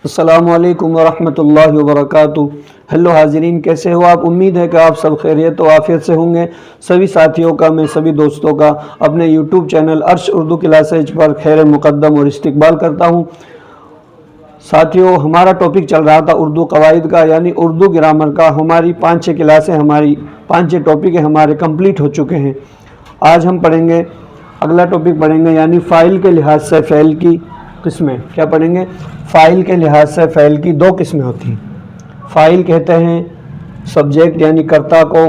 السلام علیکم ورحمۃ اللہ وبرکاتہ۔ ہیلو حاضرین، کیسے ہو آپ؟ امید ہے کہ آپ سب خیریت و عافیت سے ہوں گے۔ سبھی ساتھیوں کا، میں سبھی دوستوں کا اپنے یوٹیوب چینل عرش اردو کلاسز پر خیر مقدم اور استقبال کرتا ہوں۔ ساتھیوں، ہمارا ٹاپک چل رہا تھا اردو قواعد کا، یعنی اردو گرامر کا۔ ہماری 5-6 کلاسیں، ہماری 5-6 ٹاپک ہمارے کمپلیٹ ہو چکے ہیں۔ آج ہم پڑھیں گے، اگلا ٹاپک پڑھیں گے، یعنی فاعل کے لحاظ سے فعل کی قسمیں۔ کیا پڑھیں گے؟ فاعل کے لحاظ سے فعل کی 2 قسمیں ہوتی ہیں۔ فاعل کہتے ہیں سبجیکٹ یعنی کرتا کو،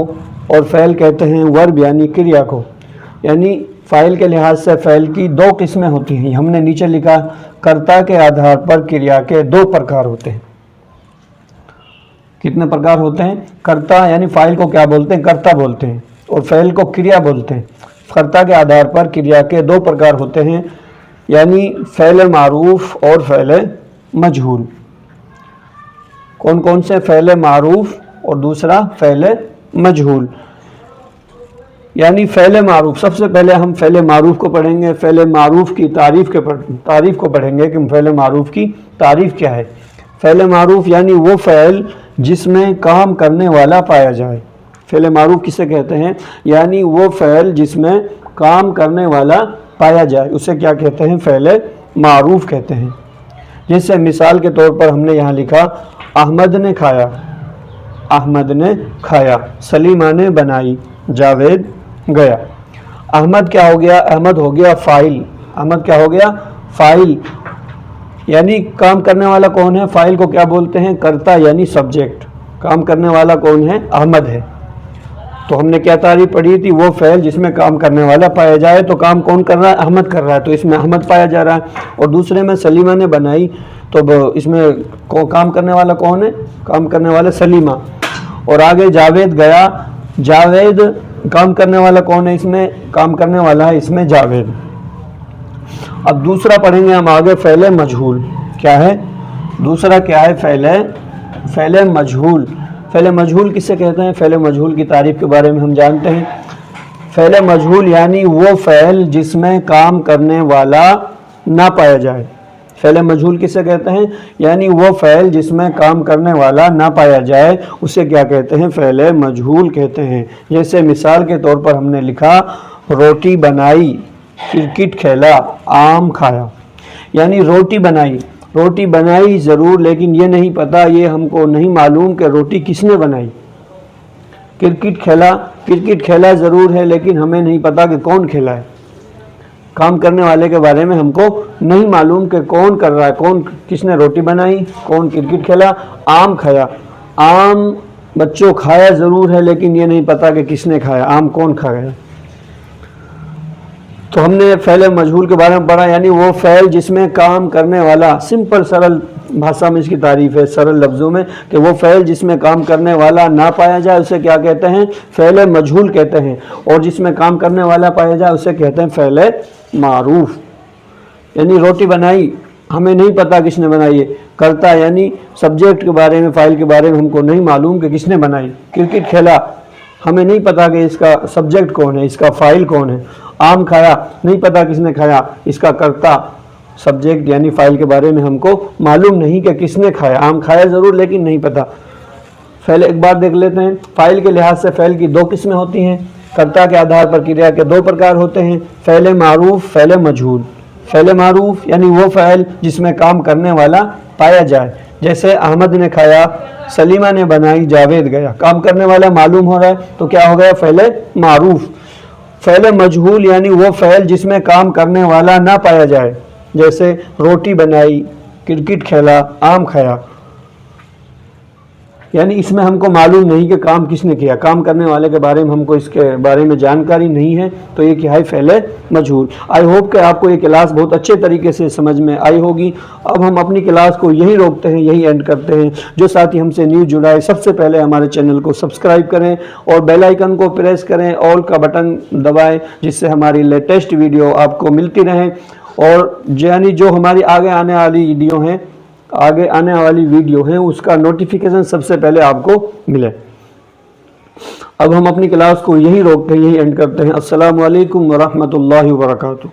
اور فعل کہتے ہیں ورب یعنی کریا کو۔ یعنی فاعل کے لحاظ سے فعل کی 2 قسمیں ہوتی ہیں۔ ہم نے نیچے لکھا، کرتا کے آدھار پر کریا کے 2 پرکار ہوتے ہیں۔ کتنے پرکار ہوتے ہیں؟ کرتا یعنی فاعل کو کیا بولتے ہیں؟ کرتا بولتے ہیں، اور فعل کو کریا بولتے ہیں۔ کرتا کے آدھار پر کریا کے 2 پرکار ہوتے ہیں، یعنی فعل معروف اور فعل مجہول۔ کون کون سے؟ فعل معروف اور دوسرا فعل مجہول۔ یعنی فعل معروف، سب سے پہلے ہم فعل معروف کو پڑھیں گے۔ فعل معروف کی تعریف کو پڑھیں گے کہ فعل معروف کی تعریف کیا ہے۔ فعل معروف یعنی وہ فعل جس میں کام کرنے والا پایا جائے۔ فعل معروف کسے کہتے ہیں؟ یعنی وہ فعل جس میں کام کرنے والا پایا جائے، اسے کیا کہتے ہیں؟ فعل معروف کہتے ہیں۔ جیسے مثال کے طور پر ہم نے یہاں لکھا، احمد نے کھایا، احمد نے کھایا، سلیمہ نے بنائی، جاوید گیا۔ احمد کیا ہو گیا؟ احمد ہو گیا فاعل۔ احمد کیا ہو گیا؟ فاعل۔ یعنی کام کرنے والا کون ہے؟ فاعل کو کیا بولتے ہیں؟ کرتا یعنی سبجیکٹ۔ کام کرنے والا کون ہے؟ احمد ہے۔ تو ہم نے کیا تعریف پڑھی تھی؟ وہ فعل جس میں کام کرنے والا پایا جائے، تو کام کون کر رہا ہے؟ احمد کر رہا ہے، تو اس میں احمد پایا جا رہا ہے۔ اور دوسرے میں سلیمہ نے بنائی، تو اس میں کام کرنے والا کون ہے؟ کام کرنے والا سلیمہ۔ اور آگے جاوید گیا، جاوید کام کرنے والا کون ہے؟ اس میں کام کرنے والا ہے اس میں جاوید۔ اب دوسرا پڑھیں گے ہم آگے، فعل مجہول۔ کیا ہے دوسرا؟ کیا ہے؟ فعل مجہول۔ فعل مجہول کسے کہتے ہیں؟ فعل مجہول کی تعریف کے بارے میں ہم جانتے ہیں۔ فعل مجہول یعنی وہ فعل جس میں کام کرنے والا نہ پایا جائے۔ فعل مجہول کسے کہتے ہیں؟ یعنی وہ فعل جس میں کام کرنے والا نہ پایا جائے، اسے کیا کہتے ہیں؟ فعل مجہول کہتے ہیں۔ جیسے مثال کے طور پر ہم نے لکھا، روٹی بنائی، کرکٹ کھیلا، آم کھایا۔ یعنی روٹی بنائی ضرور، لیکن یہ نہیں پتا، یہ ہم کو نہیں معلوم کہ روٹی کس نے بنائی۔ کرکٹ کھیلا ضرور ہے، لیکن ہمیں نہیں پتا کہ کون کھیلا ہے۔ کام کرنے والے کے بارے میں ہم کو نہیں معلوم کہ کون کر رہا ہے، کس نے روٹی بنائی، کون کرکٹ کھیلا۔ آم کھایا، آم بچوں کھایا ضرور ہے، لیکن یہ نہیں پتا کہ کس نے کھایا، آم کون کھایا۔ تو ہم نے فعل مجہول کے بارے میں پڑھا، یعنی وہ فعل جس میں کام کرنے والا، سمپل سرل بھاشا میں اس کی تعریف ہے، سرل لفظوں میں، کہ وہ فعل جس میں کام کرنے والا نہ پایا جائے اسے کیا کہتے ہیں؟ فعل مجہول کہتے ہیں۔ اور جس میں کام کرنے والا پایا جائے اسے کہتے ہیں فعل معروف۔ یعنی روٹی بنائی، ہمیں نہیں پتا کس نے بنائی ہے۔ کرتا یعنی سبجیکٹ کے بارے میں، فاعل کے بارے میں ہم کو نہیں معلوم کہ کس نے بنائی۔ کرکٹ کھیلا، ہمیں نہیں پتا کہ اس کا سبجیکٹ کون ہے، اس کا فاعل کون ہے۔ آم کھایا، نہیں پتا کس نے کھایا، اس کا کرتا سبجیکٹ یعنی فاعل کے بارے میں ہم کو معلوم نہیں کہ کس نے کھایا۔ آم کھایا ضرور، لیکن نہیں پتا۔ فعل ایک بار دیکھ لیتے ہیں، فاعل کے لحاظ سے فعل کی 2 قسمیں ہوتی ہیں۔ کرتا کے آدھار پر کریا کے 2 پرکار ہوتے ہیں، فعل معروف، فعل مجہول۔ فعل معروف یعنی وہ فعل جس میں کام کرنے والا پایا جائے۔ جیسے احمد نے کھایا، سلیمہ نے بنائی، جاوید گیا۔ کام کرنے والا معلوم ہو رہا ہے، تو کیا ہو گیا؟ فعل معروف۔ فعل مجہول یعنی وہ فعل جس میں کام کرنے والا نہ پایا جائے، جیسے روٹی بنائی، کرکٹ کھیلا، آم کھایا۔ یعنی اس میں ہم کو معلوم نہیں کہ کام کس نے کیا، کام کرنے والے کے بارے میں ہم کو اس کے بارے میں جانکاری نہیں ہے، تو یہ کیا ہے؟ فعل مجہول۔ آئی ہوپ کہ آپ کو یہ کلاس بہت اچھے طریقے سے سمجھ میں آئی ہوگی۔ اب ہم اپنی کلاس کو یہی روکتے ہیں، یہی اینڈ کرتے ہیں۔ جو ساتھی ہم سے نیو جڑائے، سب سے پہلے ہمارے چینل کو سبسکرائب کریں اور بیل آئیکن کو پریس کریں، آل کا بٹن دبائیں، جس سے ہماری لیٹسٹ ویڈیو آپ کو ملتی رہیں۔ اور یعنی جو ہماری آگے آنے والی ویڈیو ہیں اس کا نوٹیفیکیشن سب سے پہلے آپ کو ملے۔ اب ہم اپنی کلاس کو یہی روکتے ہیں، یہی اینڈ کرتے ہیں۔ السلام علیکم ورحمۃ اللہ وبرکاتہ۔